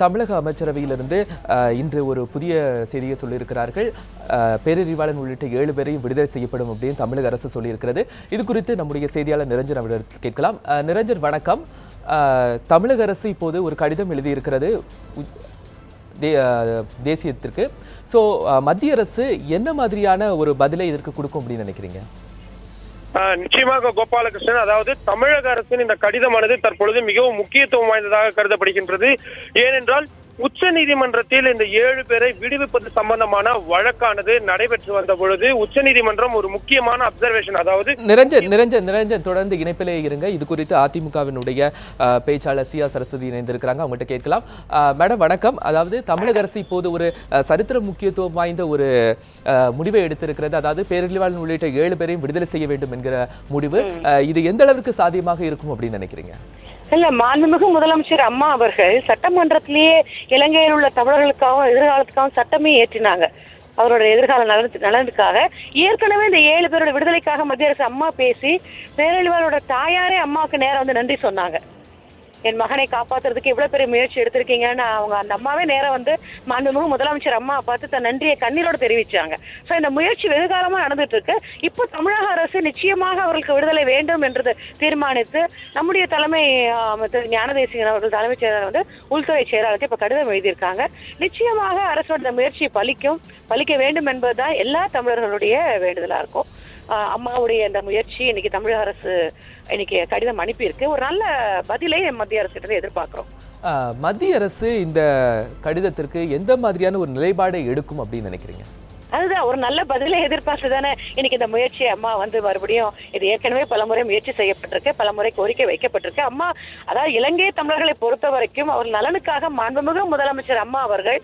தமிழக அமைச்சரவையிலிருந்து இன்று ஒரு புதிய செய்தியை சொல்லியிருக்கிறார்கள். பேரறிவாளன் உள்ளிட்ட 7 பேரையும் விடுதலை செய்யப்படும் அப்படின்னு தமிழக அரசு சொல்லியிருக்கிறது. இது குறித்து நம்முடைய செய்தியாளர் நிரஞ்சன் அவரிடம் கேட்கலாம். நிரஞ்சன் வணக்கம். தமிழக அரசு இப்போது ஒரு கடிதம் எழுதியிருக்கிறது தேசியத்திற்கு. ஸோ மத்திய அரசு என்ன மாதிரியான ஒரு பதிலை இதற்கு கொடுக்கும் அப்படின்னு நினைக்கிறீங்க? நிச்சயமாக கோபாலகிருஷ்ணன், அதாவது தமிழக அரசின் இந்த கடிதமானது தற்பொழுது மிகவும் முக்கியத்துவம் வாய்ந்ததாக கருதப்படுகின்றது. ஏனென்றால் உச்ச நீதிமன்றத்தில் இந்த 7 பேரை விடுவிப்பது சம்பந்தமான வழக்கானது நடைபெற்று வந்த பொழுது உச்ச நீதிமன்றம் ஒரு முக்கியமான அப்சர்வேஷன், அதாவது நிரஞ்சன் தொடர்ந்து இணைப்பிலே இருங்க. இது குறித்து அதிமுகவினுடைய பேச்சாளர் சி.ஆர். சரஸ்வதி இணைந்திருக்கிறாங்க, அவங்ககிட்ட கேட்கலாம். மேடம் வணக்கம். அதாவது தமிழக அரசு இப்போது ஒரு சரித்திர முக்கியத்துவம் வாய்ந்த ஒரு முடிவை எடுத்திருக்கிறது. அதாவது பேரறிவாளன் உள்ளிட்ட 7 பேரையும் விடுதலை செய்ய வேண்டும் என்கிற முடிவு. இது எந்த அளவிற்கு சாத்தியமாக இருக்கும் அப்படின்னு நினைக்கிறீங்க? இல்ல, மாண்புமிகு முதலமைச்சர் அம்மா அவர்கள் சட்டமன்றத்திலேயே இலங்கையில் உள்ள தமிழர்களுக்காகவும் எதிர்காலத்துக்காகவும் சட்டமே ஏற்றினாங்க. அவரோட எதிர்கால நலனுக்காக ஏற்கனவே இந்த 7 பேரோட விடுதலைக்காக மத்திய அரசு அம்மா பேசி பேரழிவாளோட தாயாரே அம்மாவுக்கு நேரம் வந்து நன்றி சொன்னாங்க. என் மகனை காப்பாத்துறதுக்கு இவ்வளவு பெரிய முயற்சி எடுத்திருக்கீங்கன்னு அவங்க அந்த அம்மாவே நேரம் வந்து மாண்புமிகு முதலமைச்சர் அம்மா பார்த்து தன் நன்றியை கண்ணீரோட தெரிவிச்சாங்க. ஸோ இந்த முயற்சி வெகு காலமா நடந்துட்டு இருக்கு. இப்போ தமிழக அரசு நிச்சயமாக அவர்களுக்கு விடுதலை வேண்டும் என்றது தீர்மானித்து நம்முடைய தலைமை ஞானதேசிகன் அவர்கள் தலைமைச் செயலாளர் வந்து உள்துறை செயலாளருக்கு இப்ப கடிதம் எழுதியிருக்காங்க. நிச்சயமாக அரசோட இந்த முயற்சி பலிக்க வேண்டும் என்பதுதான் எல்லா தமிழர்களுடைய வேண்டுதலா இருக்கும். அம்மாவுடைய இந்த முயற்சி இன்னைக்கு தமிழக அரசு இன்னைக்கு கடிதம் அனுப்பியிருக்கு. ஒரு நல்ல பதிலை மத்திய அரசு கிட்ட எதிர்பார்க்கிறோம். மத்திய அரசு இந்த கடிதத்திற்கு எந்த மாதிரியான ஒரு நிலைப்பாடை எடுக்கும் அப்படின்னு நினைக்கிறீங்க? அதுதான் ஒரு நல்ல பதிலை எதிர்பார்த்து தானே இன்னைக்கு இந்த முயற்சி அம்மா வந்து மறுபடியும் இது ஏற்கனவே பலமுறை முயற்சி செய்யப்பட்டிருக்கு, பலமுறை கோரிக்கை வைக்கப்பட்டிருக்கு. அம்மா அதாவது இலங்கை தமிழர்களை பொறுத்த வரைக்கும் அவர் நலனுக்காக மாண்புமிகு முதலமைச்சர் அம்மா அவர்கள்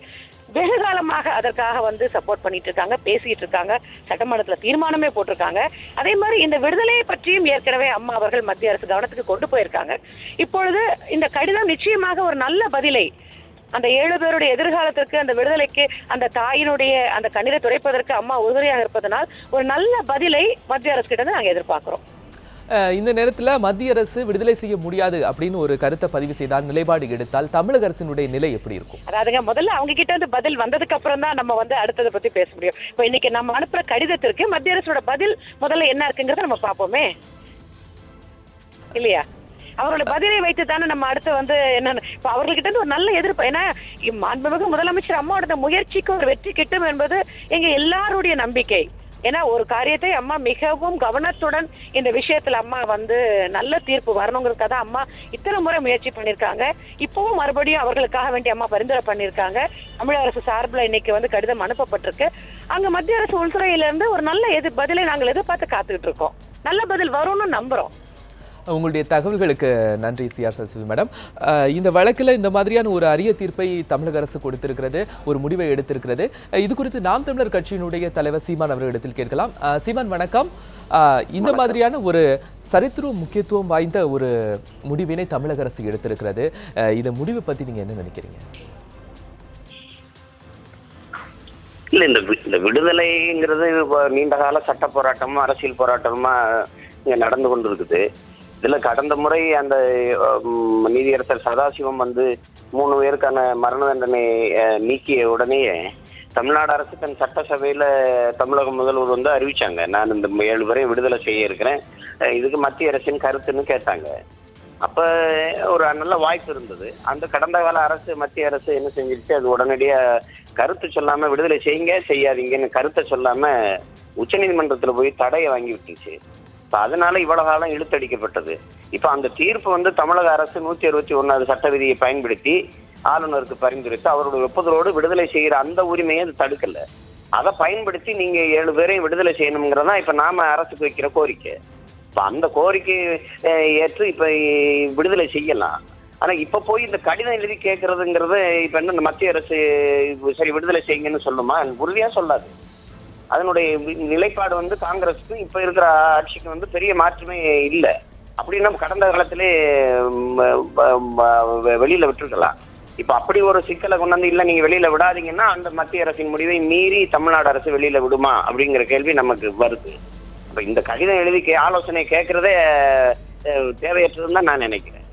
வெகு காலமாக அதற்காக வந்து சப்போர்ட் பண்ணிட்டு இருக்காங்க, பேசிட்டு இருக்காங்க, சட்டமன்றத்துல தீர்மானமே போட்டிருக்காங்க. அதே மாதிரி இந்த விடுதலையை பற்றியும் ஏற்கனவே அம்மா அவர்கள் மத்திய அரசு கவனத்துக்கு கொண்டு போயிருக்காங்க. இப்பொழுது இந்த கடிதம் நிச்சயமாக ஒரு நல்ல பதிலை அந்த 7 பேருடைய எதிர்காலத்திற்கு, அந்த விடுதலைக்கு, அந்த தாயினுடைய அந்த கண்ணீரை துடைப்பதற்கு அம்மா உறுதுணையாக இருப்பதனால் ஒரு நல்ல பதிலை மத்திய அரசு கிட்ட நாங்கள் எதிர்பார்க்கிறோம். இந்த நேரத்தில் மத்திய அரசு விடுதலை செய்ய முடியாது அப்படின்னு ஒரு கருத்தை பதிவு செய்தால், நிலைப்பாடு எடுத்தால் தமிழக அரசினுடைய நிலை எப்படி இருக்கும்? அதாவதுங்க, முதல்ல அவங்க கிட்ட இருந்து பதில் வந்ததுக்கு அப்புறம் தான் நம்ம வந்து அடுத்ததை பத்தி பேச முடியும். இப்போ இன்னைக்கு நம்ம அனுப்புற கடிதத்திற்கு மத்திய அரசோட பதில் முதல்ல என்ன இருக்குங்கிறத நம்ம பார்ப்போமே, இல்லையா? அவரோட பதிலை வைத்து தானே நம்ம அடுத்து வந்து என்னன்னு இப்போ அவர்கிட்ட இருந்து ஒரு நல்ல எதிர்ப்பு. ஏன்னா மாண்புமிகு முதலமைச்சர் அம்மாவோட முயற்சிக்கு ஒரு வெற்றி கிட்டும் என்பது எங்க எல்லாருடைய நம்பிக்கை. ஏன்னா ஒரு காரியத்தை அம்மா மிகவும் கவனத்துடன் இந்த விஷயத்துல அம்மா வந்து நல்ல தீர்ப்பு வரணுங்கிறதுக்காக தான் அம்மா இத்தனை முறை முயற்சி பண்ணியிருக்காங்க. இப்பவும் மறுபடியும் அவர்களுக்காக வேண்டிய அம்மா பரிந்துரை பண்ணியிருக்காங்க. தமிழக அரசு சார்பில் இன்னைக்கு வந்து கடிதம் அனுப்பப்பட்டிருக்கு. அங்க மத்திய அரசு உள்துறையில இருந்து ஒரு நல்ல பதிலை நாங்கள் எதிர்பார்த்து காத்துக்கிட்டு இருக்கோம். நல்ல பதில் வரும்னு நம்புறோம். உங்களுடைய தகவல்களுக்கு நன்றி சி.ஆர். சரஸ்வதி மேடம். இந்த வழக்கில் இந்த மாதிரியான ஒரு அரிய தீர்ப்பை தமிழக அரசு கொடுத்திருக்கிறது, ஒரு முடிவை எடுத்திருக்கிறது. இது குறித்து நாம் தமிழர் கட்சியினுடைய தலைவர் சீமான் அவர்களிடத்தில் கேட்கலாம். சீமான் வணக்கம். இந்த மாதிரியான ஒரு சரித்திர முக்கியத்துவம் வாய்ந்த ஒரு முடிவினை தமிழக அரசு எடுத்திருக்கிறது. இந்த முடிவை பத்தி நீங்க என்ன நினைக்கிறீங்க? இல்ல, இந்த விடுதலைங்கிறது நீண்ட கால சட்ட போராட்டமா அரசியல் போராட்டமா இங்க நடந்து கொண்டு இருக்குது. இதுல கடந்த முறை அந்த நீதியரசர் சதாசிவம் வந்து 3 பேருக்கான மரண தண்டனை நீக்கிய உடனேயே தமிழ்நாடு அரசு தன் சட்டசபையில தமிழக முதல்வர் வந்து அறிவிச்சாங்க, நான் இந்த 7 பேரை விடுதலை செய்ய இருக்கிறேன், இதுக்கு மத்திய அரசின் கருத்துன்னு கேட்டாங்க. அப்ப ஒரு நல்ல வாய்ப்பு இருந்தது. அந்த கடந்த கால அரசு மத்திய அரசு என்ன செஞ்சிருச்சு, அது உடனடியா கருத்து சொல்லாம விடுதலை செய்யாதீங்கன்னு கருத்தை சொல்லாம உச்சநீதிமன்றத்துல போய் தடையை வாங்கி விட்டுருச்சு. அதனால இவ்வளவு காலம் இழுத்தடிக்கப்பட்டது. இப்ப அந்த தீர்ப்பு வந்து தமிழக அரசு 161வது சட்ட விதியை பயன்படுத்தி ஆளுநருக்கு பரிந்துரைத்து அவருடைய ஒப்புதலோடு விடுதலை செய்கிற அந்த உரிமையை அது தடுக்கல. அதை பயன்படுத்தி நீங்க 7 பேரையும் விடுதலை செய்யணுங்கிறதா இப்ப நாம அரசுக்கு வைக்கிற கோரிக்கை. இப்ப அந்த கோரிக்கை ஏற்று இப்ப விடுதலை செய்யலாம். ஆனா இப்ப போய் இந்த கடிதம் எழுதி கேட்கறதுங்கிறது இப்ப என்ன மத்திய அரசு சரி விடுதலை செய்யுங்கன்னு சொல்லுமா? உறுதியா சொல்லாது. அதனுடைய நிலைப்பாடு வந்து காங்கிரஸுக்கும் இப்ப இருக்கிற ஆட்சிக்கு வந்து பெரிய மாற்றமே இல்லை. அப்படின்னா கடந்த காலத்திலே வெளியில விட்டுருக்கலாம். இப்ப அப்படி ஒரு சிக்கலை கொண்டாந்து இல்ல நீங்க வெளியில விடாதீங்கன்னா அந்த மத்திய அரசின் முடிவை மீறி தமிழ்நாடு அரசு வெளியில விடுமா அப்படிங்கிற கேள்வி நமக்கு வருது. அப்ப இந்த கடிதம் எழுதி ஆலோசனை கேட்கறதே தேவையற்றதுன்னு தான் நான் நினைக்கிறேன்.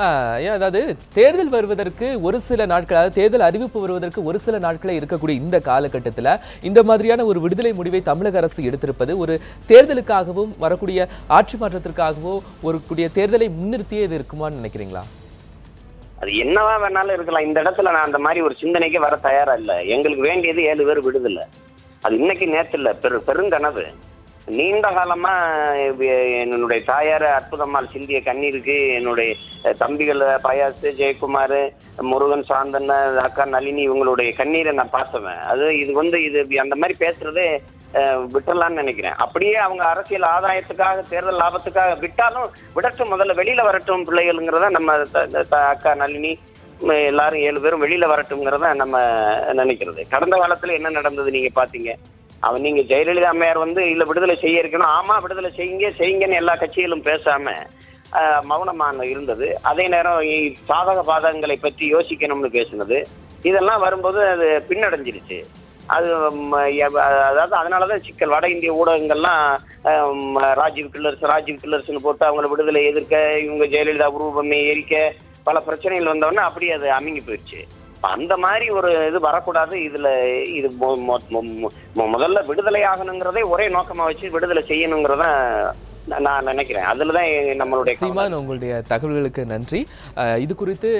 அதாவது தேர்தல் வருவதற்கு ஒரு சில நாட்கள், அதாவது தேர்தல் அறிவிப்பு வருவதற்கு ஒரு சில நாட்களே இருக்கக்கூடிய இந்த காலகட்டத்தில் இந்த மாதிரியான ஒரு விடுதலை முடிவை தமிழக அரசு எடுத்திருப்பது ஒரு தேர்தலுக்காகவும் வரக்கூடிய ஆட்சி மாற்றத்திற்காகவோ ஒரு தேர்தலை முன்னிறுத்தியே இது இருக்குமான்னு நினைக்கிறீங்களா? அது என்னவா வேணாலும் இருக்கலாம். இந்த இடத்துல நான் அந்த மாதிரி ஒரு சிந்தனைக்கு வர தயாரா இல்லை. எங்களுக்கு வேண்டியது 7 பேர் விடுதலை. அது இன்னைக்கு நேற்று இல்லை, பெருங்கனவு. நீண்ட காலமா என்னுடைய தாயார் அற்புதம்மாள் சிந்திய கண்ணீருக்கு என்னுடைய தம்பிகள் பயாஸ், ஜெயக்குமார், முருகன், சாந்தன், அக்கா நளினி இவங்களுடைய கண்ணீரை நான் பார்த்தவன். இது அந்த மாதிரி பேசுறதே விட்டுறலான்னு நினைக்கிறேன். அப்படியே அவங்க அரசியல் ஆதாயத்துக்காக, தேர்தல் லாபத்துக்காக விட்டாலும் விடட்டும், முதல்ல வெளியில வரட்டும் பிள்ளைகள்ங்கிறத நம்ம அக்கா நளினி எல்லாரும் 7 பேரும் வெளியில வரட்டும்ங்கிறத நம்ம நினைக்கிறது. கடந்த காலத்துல என்ன நடந்தது நீங்க பாத்தீங்க. நீங்க ஜெயலலிதா அம்மையார் இல்ல விடுதலை செய்ய இருக்கணும், ஆமா விடுதலை செய்யுங்கன்னு எல்லா கட்சிகளும் பேசாம மௌனமான இருந்தது. அதே நேரம் சாதக பாதகங்களை பற்றி யோசிக்கணும்னு பேசினது. இதெல்லாம் வரும்போது அது பின்னடைஞ்சிருச்சு. அதாவது அதனாலதான் சிக்கல். வட இந்திய ஊடகங்கள்லாம் ராஜீவ் கில்லர்ஸ்னு போட்டு அவங்கள விடுதலை எதிர்க்க, இவங்க ஜெயலலிதா உருவமை எரிக்க பல பிரச்சனைகள் வந்தோடனே அப்படியே அது அமுங்கி போயிடுச்சு. அந்த மாதிரி ஒரு இது வரக்கூடாது. இது முதல்ல விடுதலை ஆகணுங்கிறதே ஒரே நோக்கமா வச்சு விடுதலை செய்யணுங்கிறத நான் நினைக்கிறேன். அதுலதான் நம்மளுடைய சீமான், உங்களுடைய தகவல்களுக்கு நன்றி. இது குறித்து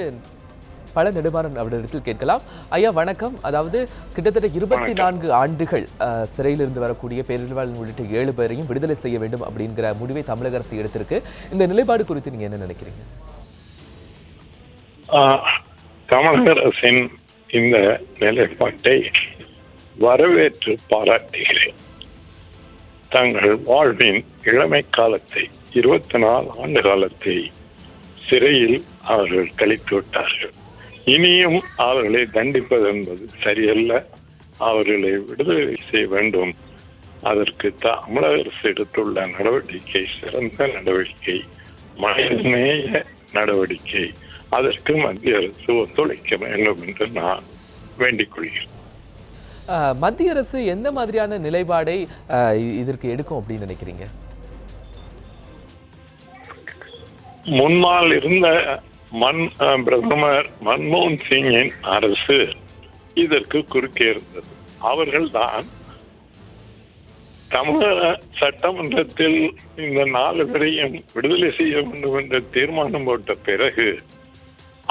பல நெடுமாறன் அவரிடத்தில் கேட்கலாம். ஐயா வணக்கம். அதாவது கிட்டத்தட்ட 24 ஆண்டுகள் சிறையிலிருந்து வரக்கூடிய பேரறிவாளன் உள்ளிட்ட 7 பேரையும் விடுதலை செய்ய வேண்டும் அப்படிங்கிற முடிவை தமிழக அரசு எடுத்திருக்கு. இந்த நிலைப்பாடு குறித்து நீங்க என்ன நினைக்கிறீங்க? தமிழக அரசின் இந்த நிலைப்பாட்டை வரவேற்று பாராட்டுகிறேன். தங்கள் வாழ்வின் இளமை காலத்தை 24 ஆண்டு காலத்தை சிறையில் அவர்கள் கழித்து விட்டார்கள். இனியும் அவர்களை தண்டிப்பது என்பது சரியல்ல. அவர்களை விடுதலை செய்ய வேண்டும். அதற்கு தமிழக அரசு எடுத்துள்ள நடவடிக்கை சிறந்த நடவடிக்கை, மனிதநேய நடவடிக்கை. அதற்கு மத்திய அரசு ஒத்துழைக்க வேண்டும் என்று நான் வேண்டிக் கொள்கிறேன். மத்திய அரசு எந்த மாதிரியான நிலைப்பாடை இதற்கு எடுக்கும் அப்படின்னு நினைக்கிறீங்க? முன்னால் இருந்த பிரதமர் மன்மோகன் சிங்கின் அரசு இதற்கு குறுக்கே இருந்தது. அவர்கள்தான் தமிழக சட்டமன்றத்தில் இந்த 4 பேரையும் விடுதலை செய்ய வேண்டும் என்ற தீர்மானம் போட்ட பிறகு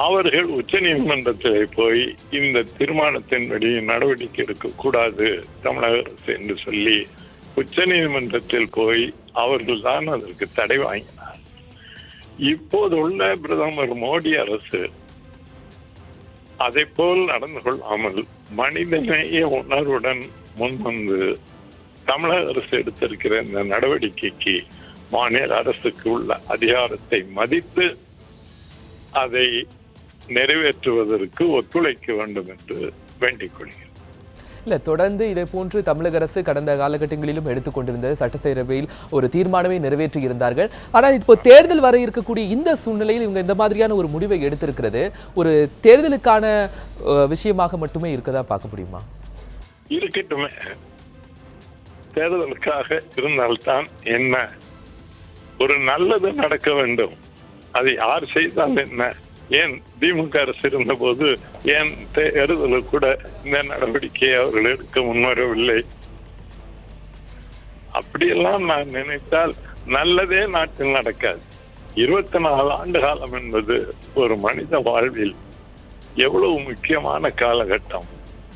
அவர்கள் உச்ச நீதிமன்றத்தில் போய் இந்த தீர்மானத்தின்படி நடவடிக்கை எடுக்கக்கூடாது தமிழக அரசு என்று சொல்லி உச்ச நீதிமன்றத்தில் போய் அவர்கள் தான் அதற்கு தடை வாங்கினார். இப்போது உள்ள பிரதமர் மோடி அரசு அதை போல் நடந்து கொள்ளாமல் மனிதநேய உணர்வுடன் முன்வந்து தமிழக அரசு எடுத்திருக்கிற இந்த நடவடிக்கைக்கு மாநில அரசுக்கு உள்ள அதிகாரத்தை மதித்து அதை நிறைவேற்றுவதற்கு ஒத்துழைக்க வேண்டும் என்று வேண்டிக் கொள்கிறேன். இல்ல, தொடர்ந்து இதே போன்று தமிழக அரசு கடந்த காலகட்டங்களிலும் எடுத்துக்கொண்டிருந்தது. சட்டசபையில் ஒரு தீர்மானமே நிறைவேற்றி இருந்தார்கள். ஆனால் இப்போ தேர்தல் வர இருக்கக்கூடிய இந்த சூழ்நிலையில் இவங்க இந்த மாதிரியான ஒரு முடிவை எடுத்திருக்கிறது ஒரு தேர்தலுக்கான விஷயமாக மட்டுமே இருக்கதா பார்க்க முடியுமா? இருக்கட்டுமே, தேர்தலுக்காக இருந்தால்தான் என்ன, ஒரு நல்லது நடக்க வேண்டும். அதை யார் செய்தால் என்ன? ஏன் திமுக அரசு இருந்த போது ஏன் தேர்தலில் கூட இந்த நடவடிக்கையை அவர்கள் எடுக்க முன்வரவில்லை? அப்படியெல்லாம் நான் நினைத்தால் நல்லதே நாட்டில் நடக்காது. 24 ஆண்டு காலம் என்பது ஒரு மனித வாழ்வில் எவ்வளவு முக்கியமான காலகட்டம்.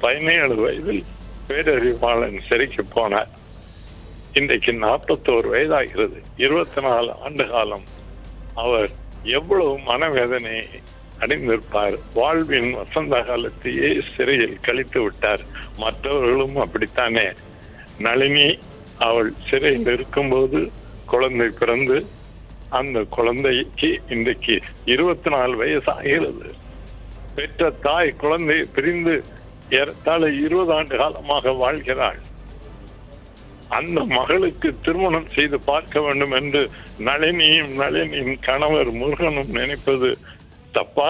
17 வயதில் பேரறிவாளன் சிறைக்கு போனார். இன்றைக்கு 41 வயதாகிறது. 24 ஆண்டு காலம் அவர் எவ்வளவு மனவேதனை அடைந்திருப்பார். வாழ்வின் வசந்த காலத்தையே சிறையில் கழித்து விட்டார். மற்றவர்களும் அப்படித்தானே. நளினி அவள் சிறையில் இருக்கும்போது குழந்தை பிறந்து அந்த குழந்தைக்கு இன்றைக்கு 24 வயசு ஆகிறது. பெற்ற தாய் குழந்தையை பிரிந்து ஏறத்தாழ 20 ஆண்டு காலமாக வாழ்கிறாள். அந்த மகளுக்கு திருமணம் செய்து பார்க்க வேண்டும் என்று நளினியின் கணவர் முருகனும் நினைப்பது தப்பா?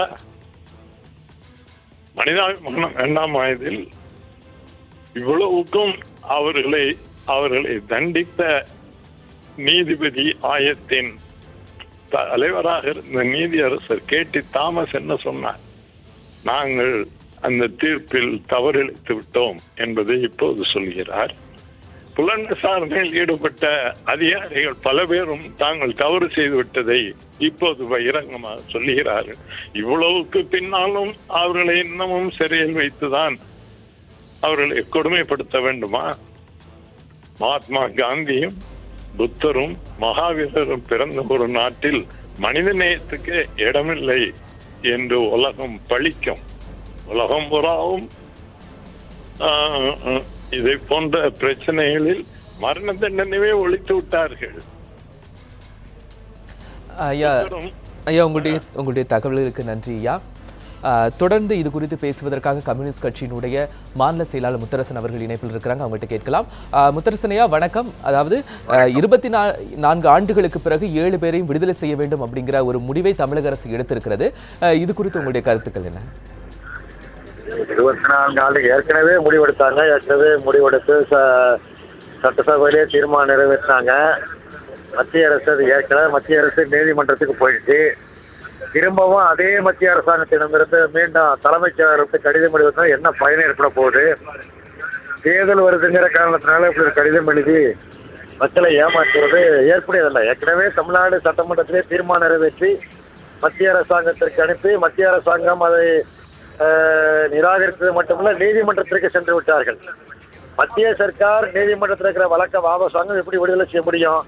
மனிதாபிமானம் வேண்டாம். இதில் இவ்வளவுக்கும் அவர்களை தண்டித்த நீதிபதி ஆயத்தின் தலைவராக இருந்த நீதியரசர் கேடி தாமஸ் என்ன சொன்னார்? நாங்கள் அந்த தீர்ப்பில் தவறிழைத்து விட்டோம் என்பதை இப்போது சொல்கிறார். புலன் விசாரணையில் ஈடுபட்ட அதிகாரிகள் பல பேரும் தாங்கள் தவறு செய்து விட்டதை இப்போது பகிரங்கமாக சொல்லுகிறார்கள். இவ்வளவுக்கு பின்னாலும் அவர்களை இன்னமும் சிறையில் வைத்துதான் அவர்களை கொடுமைப்படுத்த வேண்டுமா? மகாத்மா காந்தியும் புத்தரும் மகாவீரரும் பிறந்த ஒரு நாட்டில் மனித நேயத்துக்கு இடமில்லை என்று உலகம் பழிக்கும். உலகம் புறாவும் இதை போன்ற பிரச்சனைகளில் மரண தண்டனையே ஒழித்து விட்டார்கள். ஐயா உங்களுடைய தகவல்களுக்கு நன்றி ஐயா. தொடர்ந்து இது குறித்து பேசுவதற்காக கம்யூனிஸ்ட் கட்சியினுடைய மாநில செயலாளர் முத்தரசன் அவர்கள் இணைப்பில் இருக்கிறாங்க, அவங்ககிட்ட கேட்கலாம். முத்தரசன் ஐயா வணக்கம். அதாவது 24 ஆண்டுகளுக்கு பிறகு 7 பேரையும் விடுதலை செய்ய வேண்டும் அப்படிங்கிற ஒரு முடிவை தமிழக அரசு எடுத்திருக்கிறது. இது குறித்து உங்களுடைய கருத்துக்கள் என்ன? 24 ஆண்டு ஏற்கனவே முடிவெடுத்தாங்க. ஏற்கனவே முடிவெடுத்து சட்டசபையிலே தீர்மானம் நிறைவேற்றினாங்க. மத்திய அரசு அது ஏற்கனவே மத்திய அரசு நீதிமன்றத்துக்கு போயிடுச்சு. திரும்பவும் அதே மத்திய அரசாங்கத்திடமிருந்து மீண்டும் தலைமைச் செயலருக்கு கடிதம் எழுதுனா என்ன பயன் ஏற்பட போகுது? தேர்தல் வருதுங்கிற காரணத்தினால இப்படி ஒரு கடிதம் எழுதி மக்களை ஏமாற்றுவது ஏற்புடையதல்ல. ஏற்கனவே தமிழ்நாடு சட்டமன்றத்திலே தீர்மானம் நிறைவேற்றி மத்திய அரசாங்கத்திற்கு அனுப்பி மத்திய அரசாங்கம் அதை நிராகரித்தது மட்டுமல்ல, நீதிமன்றத்திற்கு சென்று விட்டார்கள். மத்திய சர்க்கார் நீதிமன்றத்தில் இருக்கிற வழக்க வாபஸ் வாங்க எப்படி விடுதலை செய்ய முடியும்?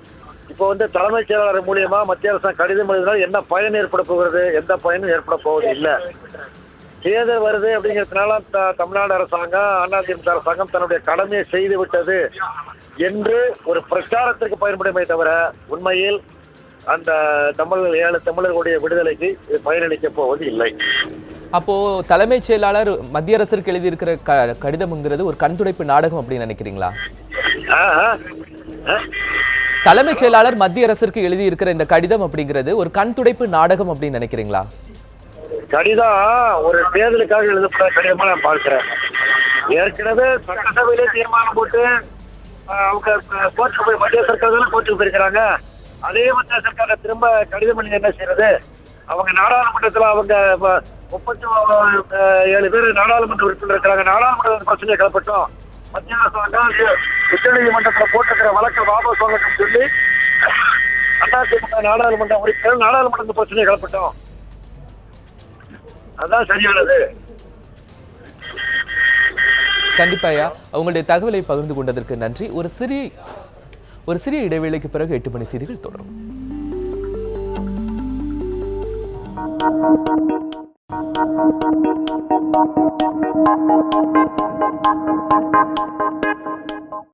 இப்போ தலைமைச் செயலாளர் மூலியமா மத்திய அரசாங்கம் கடிதம் எழுதினால் என்ன பயன் ஏற்பட போகிறது? எந்த பயனும் ஏற்பட போவது இல்லை. தேர்தல் வருது அப்படிங்கிறதுனால தமிழ்நாடு அரசாங்கம் அதிமுக அரசாங்கம் தன்னுடைய கடமையை செய்து விட்டது என்று ஒரு பிரச்சாரத்திற்கு பயன்படுமே தவிர உண்மையில் அந்த 7 தமிழர்களுடைய விடுதலைக்கு பயனளிக்க போவது இல்லை. அப்போ தலைமைச் செயலாளர் மத்திய அரசுக்கு எழுதியிருக்கிற கடிதம்ங்கிறது ஒரு கண்துடைப்பு நாடகம் அப்படின்னு நினைக்கிறீங்களா? தலைமைச் செயலாளர் மத்திய அரசிற்கு எழுதியிருக்கிற இந்த கடிதம் அப்படிங்கிறது ஒரு கண்துடைப்பு நாடகம் அப்படின்னு நினைக்கிறீங்களா? கடிதம் ஒரு தேர்தலுக்காக எழுதப்பட்ட கடிதமா நான் பார்க்கிறேன். ஏற்கனவே சட்டசபையிலே தீர்மானம் போட்டு அவங்க கோர்ட்டுக்கு போய் மத்திய சர்க்கார் தானே கோர்ட்டுக்கு போயிருக்கிறாங்க. அதே மத்திய சர்க்கார திரும்ப கடிதம் எழுதி என்ன செய்யறது? அவங்க நாடாளுமன்றத்தில் அவங்க 37 பேர் நாடாளுமன்ற உறுப்பினர் இருக்கிறாங்க. நாடாளுமன்ற பிரச்சனையை கிளப்பட்டோம். மத்திய அரசாங்கம் உச்ச நீதிமன்றத்தில் போட்டிருக்கிற வழக்கை வாபஸ் வாங்கட்டும் சொல்லி அதிமுக நாடாளுமன்ற உறுப்பினர் நாடாளுமன்ற பிரச்சனையை கிளப்பட்டோம். அதான் சரியானது. கண்டிப்பாயா உங்களுடைய தகவலை பகிர்ந்து கொண்டதற்கு நன்றி. ஒரு சிறிய இடைவேளைக்கு பிறகு 8 மணி செய்திகள் தொடரும்.